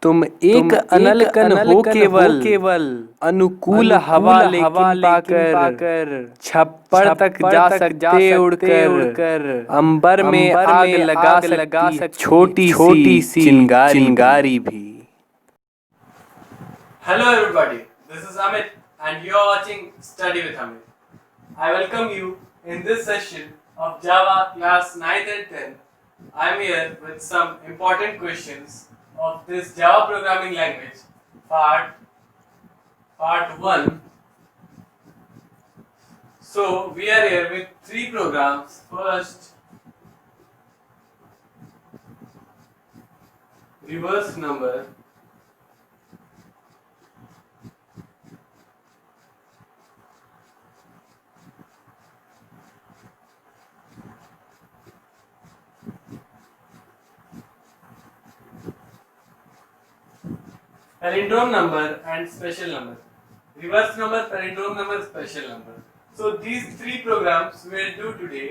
तुम एक अनल कण हो केवल अनुकूल हवा लेकिन पाकर छप्पर तक जा सकते उड़कर अंबर में आग लगा सकती छोटी सी चिंगारी भी। Hello everybody, this is Amit and you are watching Study with Amit. I welcome you in this session of Java class 9th and 10th. I am here with some important questions of this Java programming language part 1. So we are here with 3 programs. First, reverse number. Palindrome number and special number. Reverse number, palindrome number, special number. So these 3 programs we'll do today.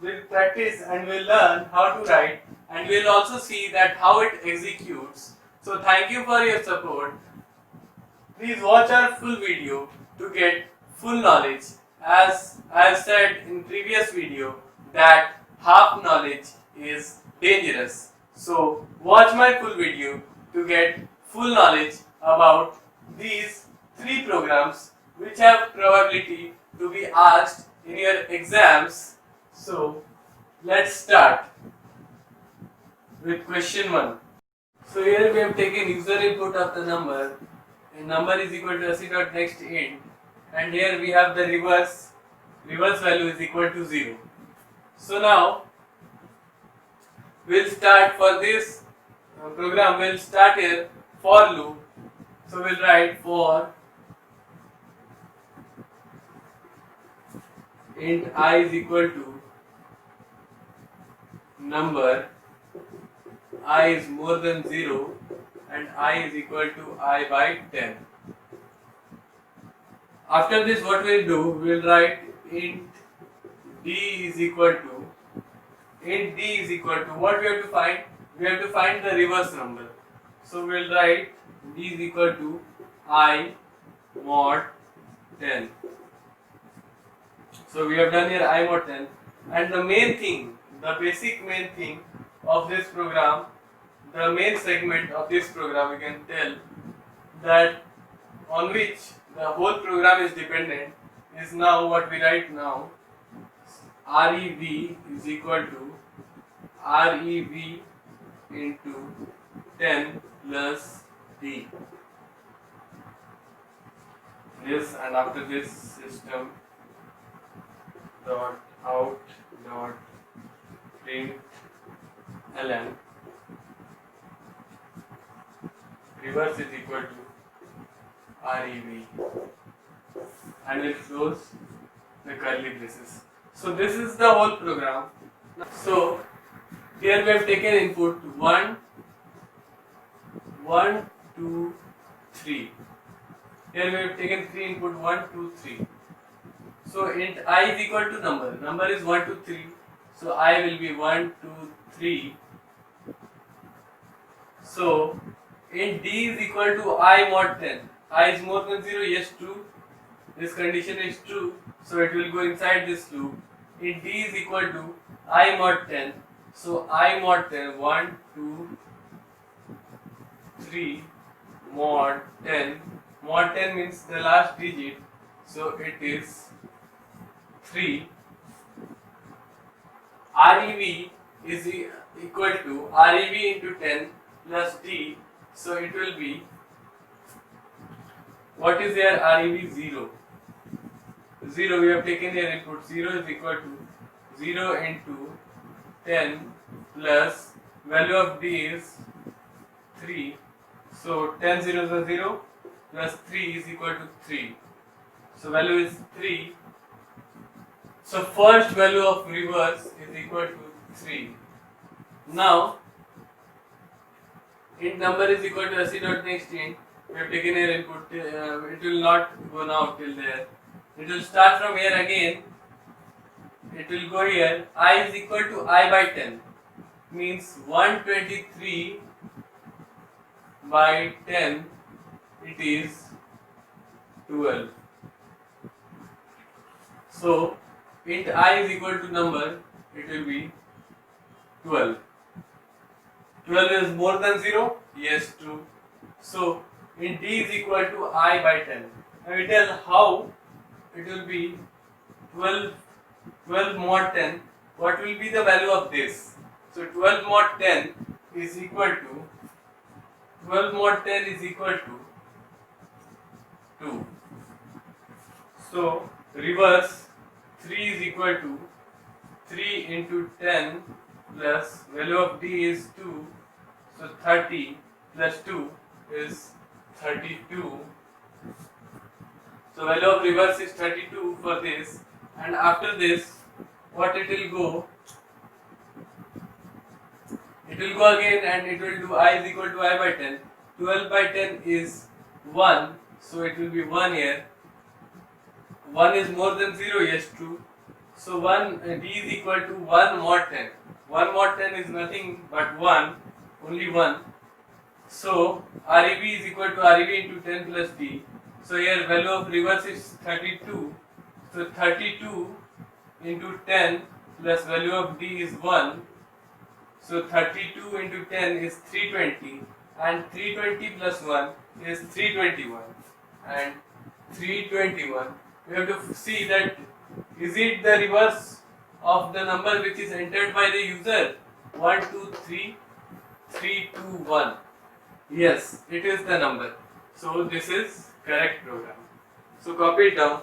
We'll practice and we'll learn how to write and we'll also see that how it executes. So thank you for your support. Please watch our full video to get full knowledge. As I have said in previous video that half knowledge is dangerous. So watch my full video to get full knowledge about these 3 programs which have probability to be asked in your exams. So let's start with question 1. So here we have taken user input of the number, and number is equal to SC.NextInt, and here we have the reverse value is equal to 0. So now we'll start for this program, we'll start here for loop. So we'll write for int I is equal to number, I is more than 0 and I is equal to I by 10. After this what we'll do, we'll write int d is equal to, what we have to find? We have to find the reverse number. So we'll write d is equal to I mod 10. So we have done here I mod 10, and the main thing, the basic main thing of this program, the main segment of this program, we can tell that on which the whole program is dependent is now what we write now. Rev is equal to Rev into 10 plus d. This, and after this system dot out dot println reverse is equal to Rev, and it close the curly braces. So this is the whole program. So here we have taken input 1, 2, 3. Here we have taken 3 input 1, 2, 3. So int I is equal to number is 1, 2, 3. So I will be 1, 2, 3. So int d is equal to I mod 10. I is more than 0, yes, true. This condition is true, so it will go inside this loop. Int d is equal to I mod 10. So I mod 10, 1, 2, 3, mod 10. Mod 10 means the last digit, so it is 3. Rev is equal to Rev into 10 plus d, so it will be, what is here? Rev 0. 0, we have taken here input, 0 is equal to 0 into 10 plus value of d is 3. So 10 zeros are 0 plus 3 is equal to 3. So value is 3. So first value of reverse is equal to 3. Now int number is equal to SC.NextInt. We have taken here input, it will not go now till there. It will start from here again. It will go here. I is equal to I by 10. Means 123 by 10, it is 12. So int I is equal to number, it will be 12. 12 is more than 0? Yes, true. So int D is equal to I by 10. Now we tell how it will be 12, 12 mod 10. What will be the value of this? So 12 mod 10 is equal to 12 mod 10 is equal to 2. So reverse 3 is equal to 3 into 10 plus value of D is 2. So 30 plus 2 is 32. So value of reverse is 32 for this, and after this what it will go? It will go again and it will do I is equal to I by 10. 12 by 10 is 1, so it will be 1 here. 1 is more than 0, yes, true. So D is equal to 1 mod 10. 1 mod 10 is nothing but 1, only 1. So REB is equal to REB into 10 plus D. So here value of reverse is 32. So 32 into 10 plus value of D is 1. So 32 into 10 is 320, and 320 plus 1 is 321, and 321. We have to see that is it the reverse of the number which is entered by the user? 1, 2, 3, 3, 2, 1. Yes, it is the number. So this is correct program. So copy it down.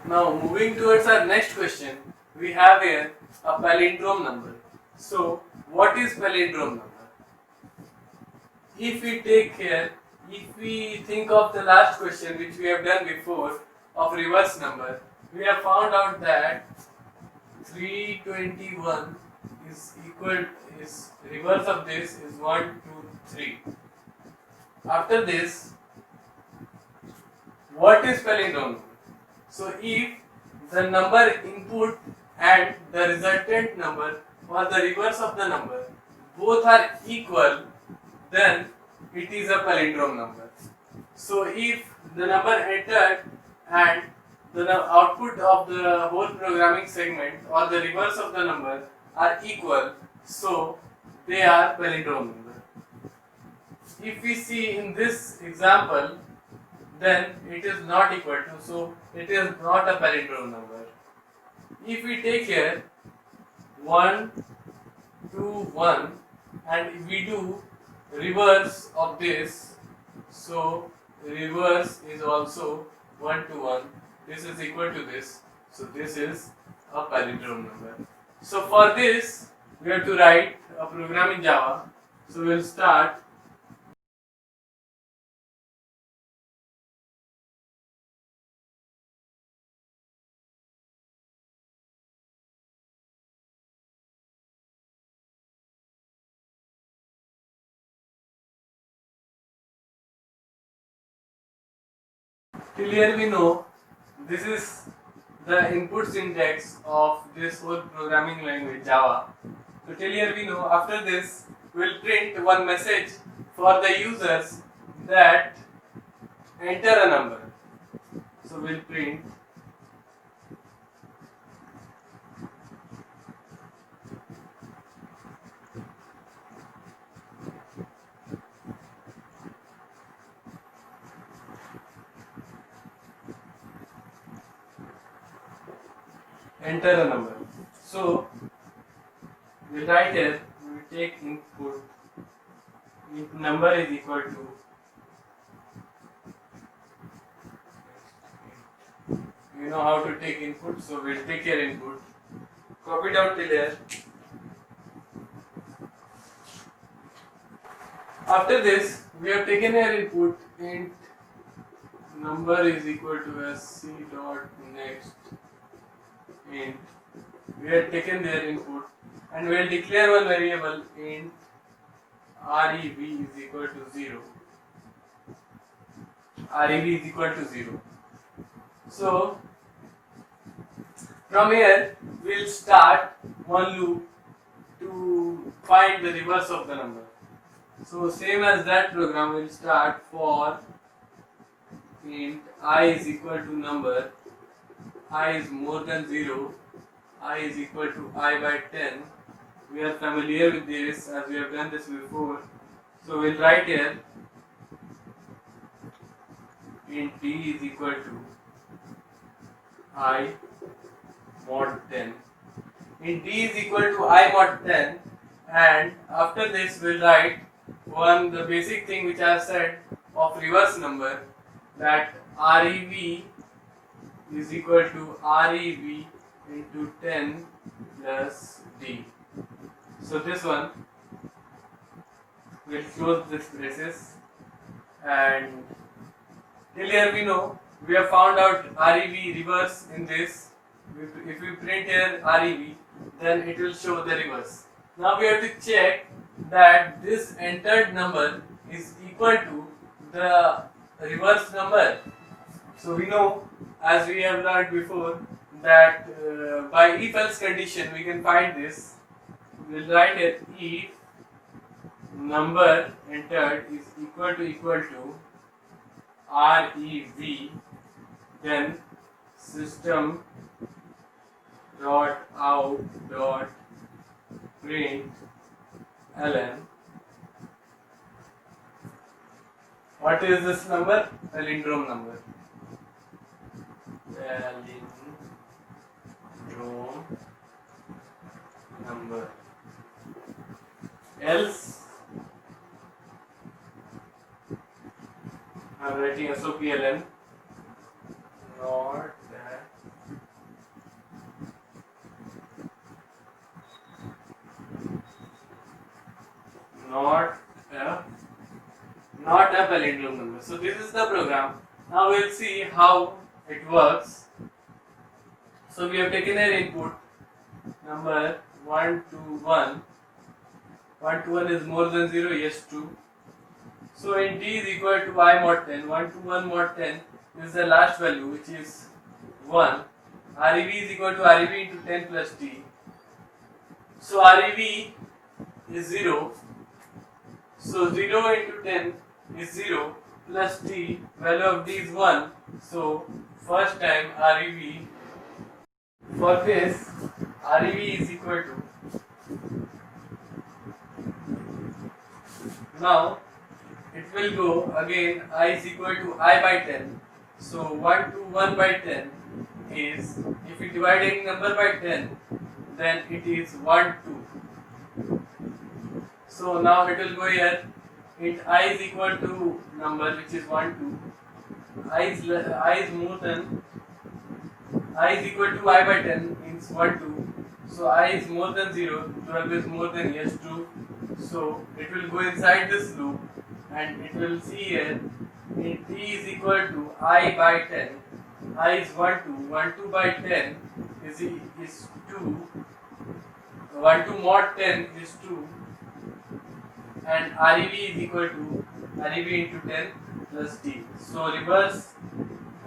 Now moving towards our next question, we have here a palindrome number. So what is palindrome number? If we take here, if we think of the last question which we have done before of reverse number, we have found out that 321 is reverse of this is 1, 2, 3. After this, what is palindrome number? So if the number input and the resultant number or the reverse of the number both are equal, then it is a palindrome number. So if the number entered and the output of the whole programming segment or the reverse of the number are equal, so they are palindrome number. If we see in this example, then it is not equal to, so it is not a palindrome number. If we take here 1, 2, 1 and we do reverse of this, so reverse is also 1 to 1, this is equal to this, so this is a palindrome number. So for this we have to write a program in Java. So we will start. Till here we know this is the input syntax of this whole programming language Java. So till here we know. After this we will print one message for the users that enter a number. So we will print enter a number. So we write here, we take input, if number is equal to, you know how to take input, so we'll take here input, copy down till here. After this, we have taken here input, int number is equal to sc dot next int. We have taken their input and we will declare one variable int rev is equal to 0. Rev is equal to 0. So from here we will start one loop to find the reverse of the number. So same as that program, we'll start for int I is equal to number, I is more than 0, I is equal to I by 10. We are familiar with this as we have done this before. So we'll write here int d is equal to I mod 10. Int d is equal to I mod 10, and after this we'll write the basic thing which I have said of reverse number, that REV is equal to REV into 10 plus D. So this one will close this braces, and till here we know we have found out REV reverse in this. If we print here REV, then it will show the reverse. Now we have to check that this entered number is equal to the reverse number. So we know, as we have learned before, that by if else condition we can find this. We'll write here if number entered is equal to REV, then system dot out dot print ln. What is this number? Palindrome number. Palindrome number. Else, I am writing SOPLN, not that, not a palindrome number. So this is the program. Now we'll see how it works. So we have taken an input number 1 to 1. 1 to 1 is more than 0, yes, true. So int d is equal to I mod 10. 1 to 1 mod 10 is the last value, which is 1. REV is equal to REV into 10 plus d. So REV is 0. So 0 into 10 is 0 plus d, value of d is 1. So first time REV, for this REV is equal to, now it will go again, I is equal to I by 10. So 1 to 1 by 10 is, if we divide any number by 10, then it is 1 2. So now it will go here, int I is equal to number which is 1 2. I is more than, I is equal to I by 10 means 1 2. So I is more than 0, 12 is more than, yes, true. So it will go inside this loop and it will see here int d is equal to I by 10. I is 1 2. 1 2 by 10 is 2. 1 2 mod 10 is 2. And REV is equal to REV into 10 plus d. So reverse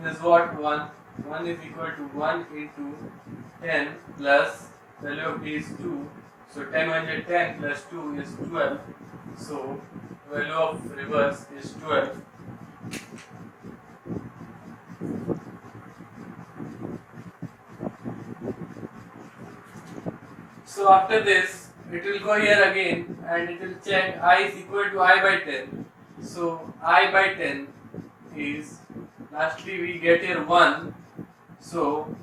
is what? 1. 1 is equal to 1 into 10 plus value of d is 2. So 10 1 is 10 plus 2 is 12. So value of reverse is 12. So after this, it will go here again and it will check I is equal to I by 10. So I by 10 is, lastly we get here 1. So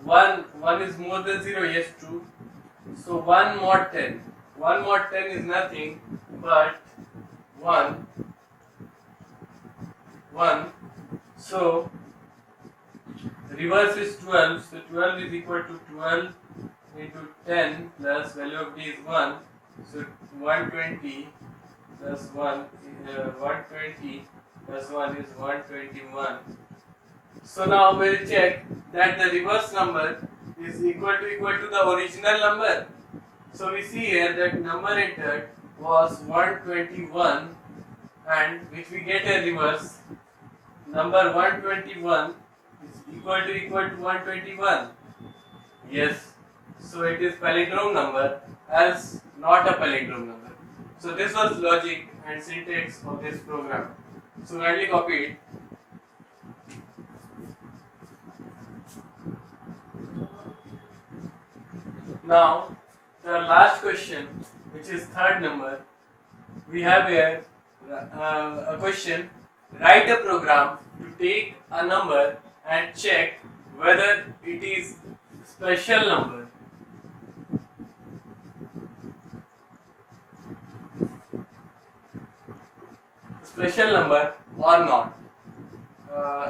1 is more than 0, yes, true. So 1 mod 10. 1 mod 10 is nothing but 1. So reverse is 12. So 12 is equal to 12 into 10 plus value of d is 1. So 120 plus 120 plus 1 is 121. So now we'll check that the reverse number is equal to the original number. So we see here that number entered was 121, and which we get a reverse. Number 121 is equal to 121. Yes. So it is palindrome number, as not a palindrome number. So this was logic and syntax of this program. So kindly copy it. Now the last question, which is third number, we have here a question: write a program to take a number and check whether it is special number. Special number or not.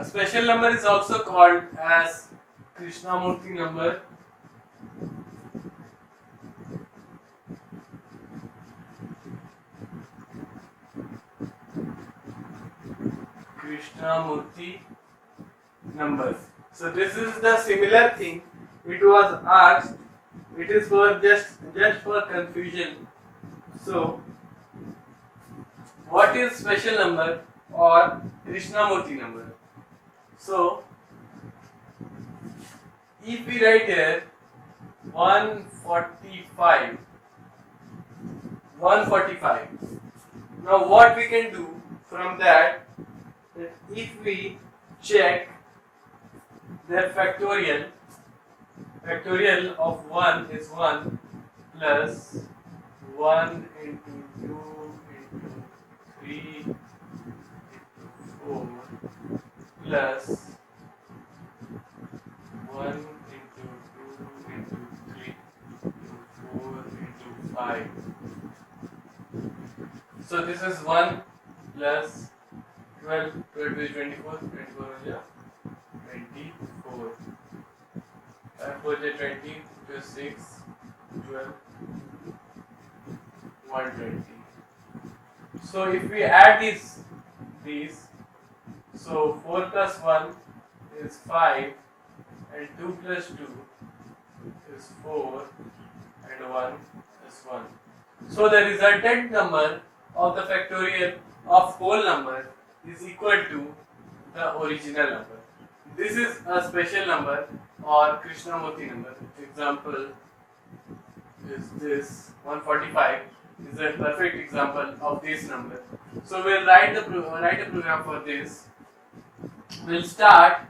Special number is also called as Krishnamurti number. Krishnamurti numbers. So this is the similar thing. It was asked. It is for just for confusion. So what is special number or Krishnamurti number? So if we write here 145, now what we can do from that if we check their factorial of 1 is 1 plus 1 into 2 into 3 into 4 plus 1 into 2 into 3 into 4 into 5. So this is 1 plus 12, 12 is 24, 24 is 24. 4 is 20, 2 is 6, 12, 120. So if we add these, so 4 plus 1 is 5 and 2 plus 2 is 4 and 1 is 1. So the resultant number of the factorial of whole number is equal to the original number. This is a special number or Krishnamurti number. Example is this 145 is a perfect example of this number. So we'll write a program for this. We'll start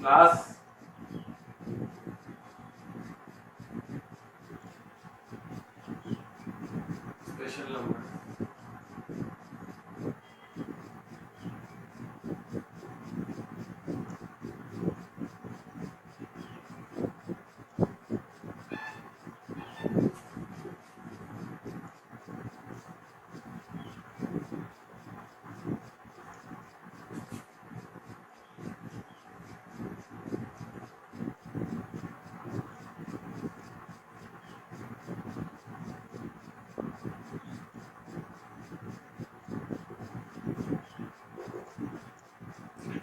class special number.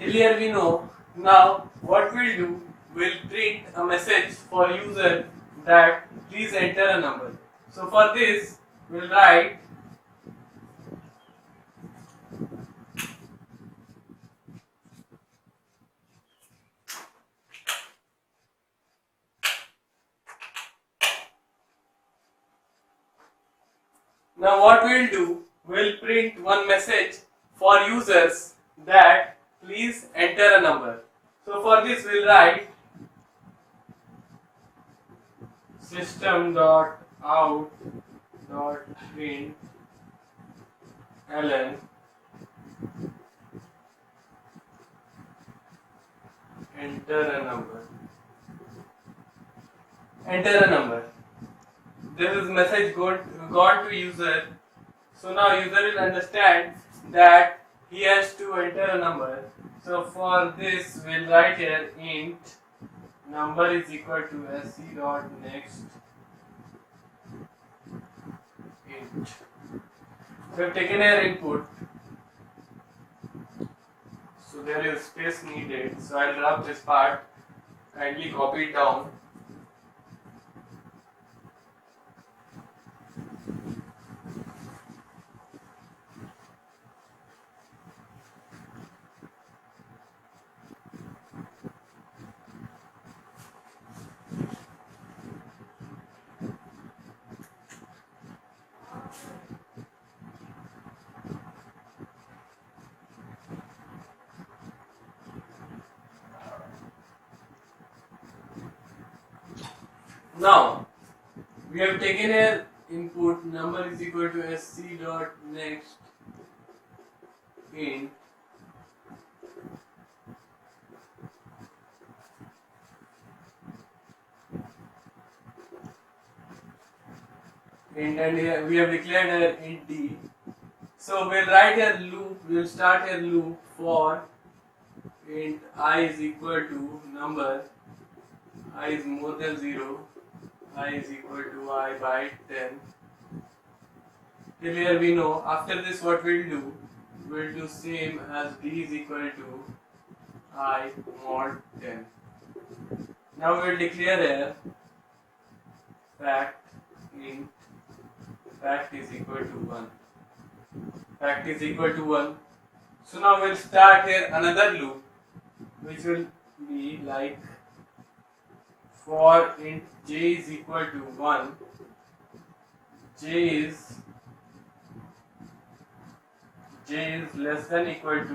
Earlier we know. Now what we'll do, we'll print a message for user that please enter a number. So for this we'll write now what we'll do, we'll print one message for users that please enter a number. So for this we'll write system.out.println enter a number. Enter a number. This is message gone to user. So now user will understand that he has to enter a number. So for this we'll write here int number is equal to sc.next int. We have taken our input. So there is space needed. So I'll drop this part. Kindly copy it down. Now we have taken a input number is equal to sc dot next int and here we have declared a int d. So we'll write a loop, we'll start a loop for int I is equal to number, I is more than 0, I is equal to I by 10. Till here we know. After this what we'll do same as d is equal to I mod 10. Now we'll declare a fact int fact is equal to 1. Fact is equal to 1. So now we'll start here another loop which will be like for int j is equal to 1, j is less than equal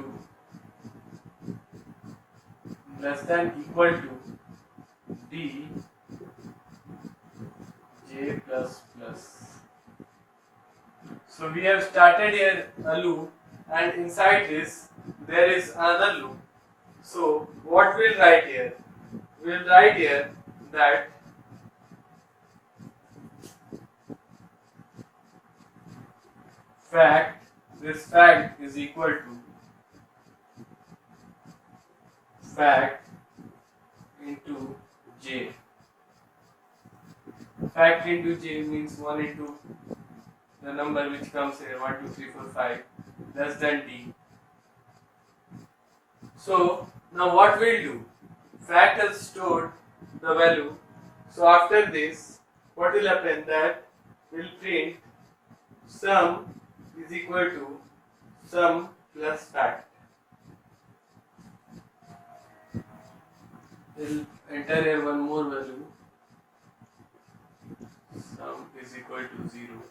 to d j plus plus. So we have started here a loop and inside this there is another loop. So what we'll write here? We'll write here that this fact is equal to fact into j. Fact into j means 1 into the number which comes here 1, 2, 3, 4, 5 less than d. So now what we'll do? Fact has stored the value. So after this, what will happen that we'll print sum is equal to sum plus fact. We'll enter here one more value. Sum is equal to 0.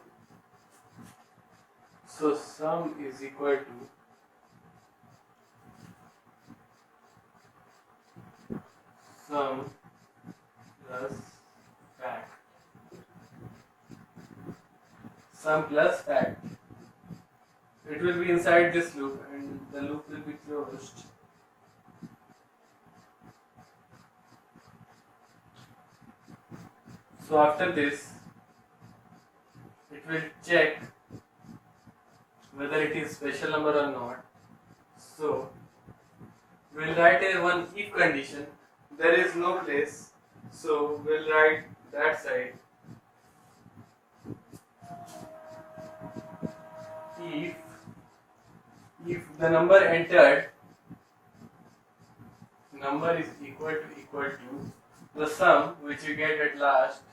So sum is equal to sum plus fact. Sum plus fact. It will be inside this loop and the loop will be closed. So after this, it will check whether it is special number or not. So we'll write here one if condition. There is no place, so we'll write that side. If the number entered is equal to the sum which you get at last,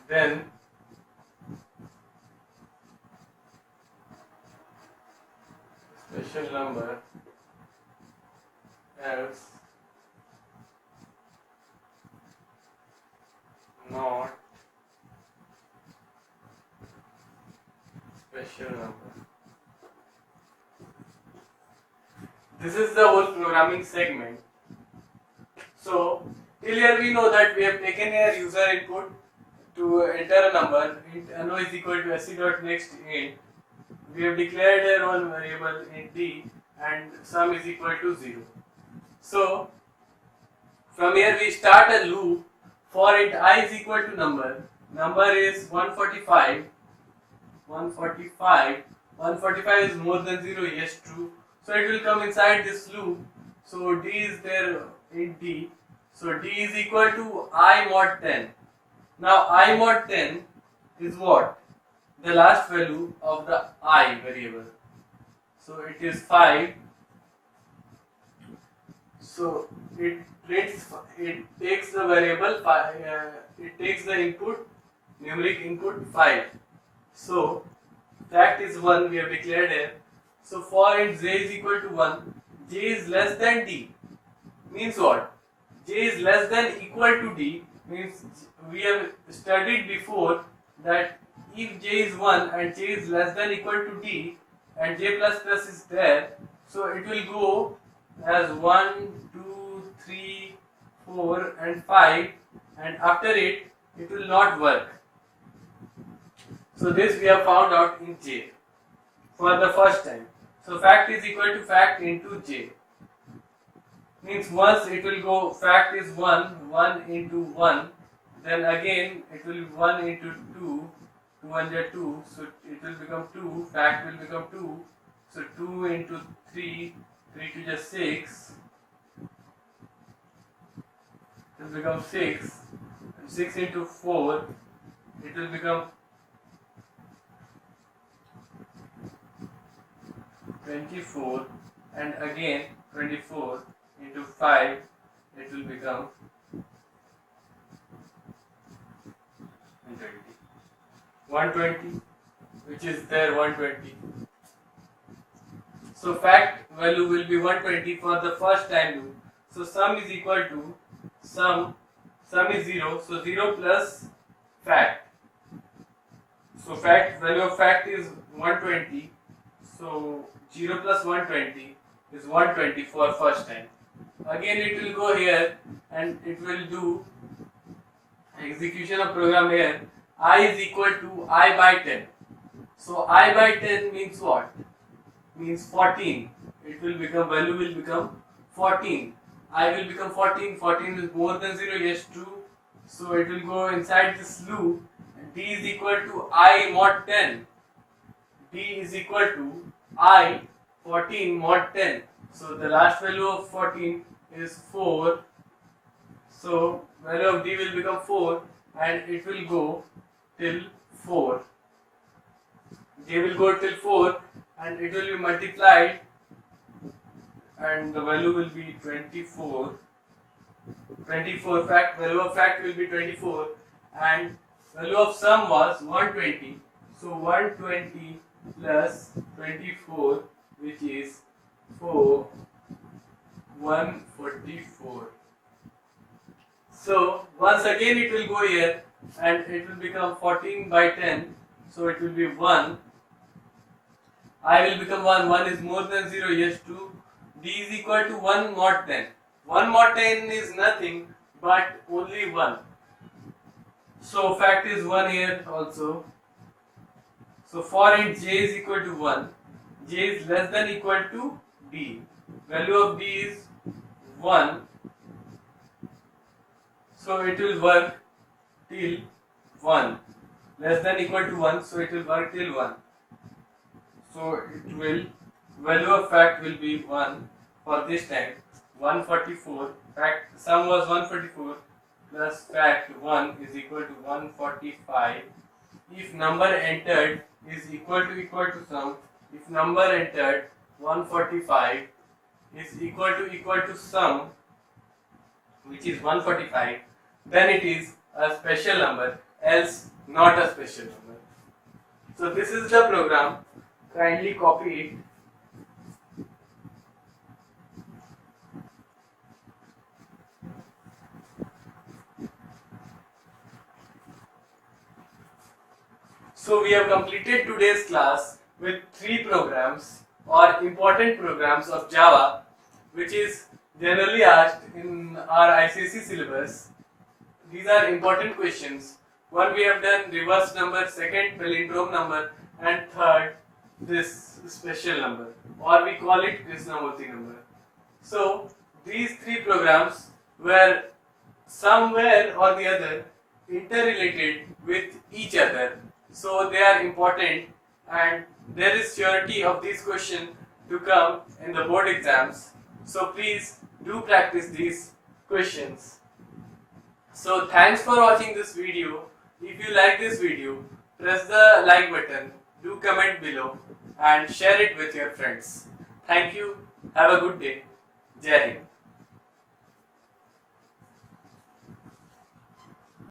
then special number, else not special number. This is the whole programming segment. So till here we know that we have taken here user input to enter a number. Int no is equal to sc dot next int. We have declared here one variable int d and sum is equal to 0. So from here we start a loop for int I is equal to number. Number is 145. 145 is more than 0. Yes, true. So it will come inside this loop. So d is there in d. So d is equal to I mod 10. Now I mod 10 is what? The last value of the I variable. So it is 5. So it takes the variable, it takes the input, numeric input 5. So fact is 1, we have declared here. So for int j is equal to 1, j is less than d. Means what? J is less than equal to d means we have studied before that if j is 1 and j is less than equal to d and j plus plus is there, so it will go as 1, 2, 3, 4 and 5, and after it will not work. So this we have found out in J for the first time. So fact is equal to fact into J. Means once it will go, fact is 1 into 1, then again it will be 1 into 2, 2 under 2, so it will become 2, fact will become 2, so 2 into 3, 3 to just 6, it will become 6, and 6 into 4, it will become 24, and again 24 into 5, it will become 120, which is there 120. So fact value will be 120 for the first time loop. So sum is equal to sum is 0, so 0 plus fact. So fact value of fact is 120, so 0 plus 120 is 120 for first time. Again it will go here and it will do execution of program here. I is equal to I by 10. So I by 10 means what? Means 14. It will become, value will become 14. I will become 14. 14 is more than 0, yes, true. So it will go inside this loop. D is equal to I mod 10. D is equal to I 14 mod 10. So the last value of 14 is 4. So value of D will become 4 and it will go till 4. J will go till 4 and it will be multiplied and the value will be 24. 24 fact, value of fact will be 24 and value of sum was 120. So 120 plus 24, which is 144. So once again it will go here and it will become 14 by 10. So it will be 1. I will become 1. 1 is more than 0. Yes, 2. D is equal to 1 mod 10. 1 mod 10 is nothing but only 1. So fact is 1 here also. So for it J is equal to 1. J is less than equal to D. Value of D is 1. So it will work till 1. Less than equal to 1, so it will work till 1. So it will, value of fact will be 1 for this time. 144, fact sum was 144 plus fact 1 is equal to 145. If number entered is equal to sum, if number entered 145 is equal to sum, which is 145, then it is a special number, else not a special number. So this is the program. Kindly copy it. So we have completed today's class with 3 programs or important programs of Java, which is generally asked in our ICSE syllabus. These are important questions. One we have done reverse number, second palindrome number, and third this special number, or we call it Krishnamurti number. So these 3 programs were somewhere or the other interrelated with each other. So they are important and there is surety of this question to come in the board exams. So please do practice these questions. So thanks for watching this video. If you like this video, press the like button, do comment below and share it with your friends. Thank you. Have a good day. Jai Hind.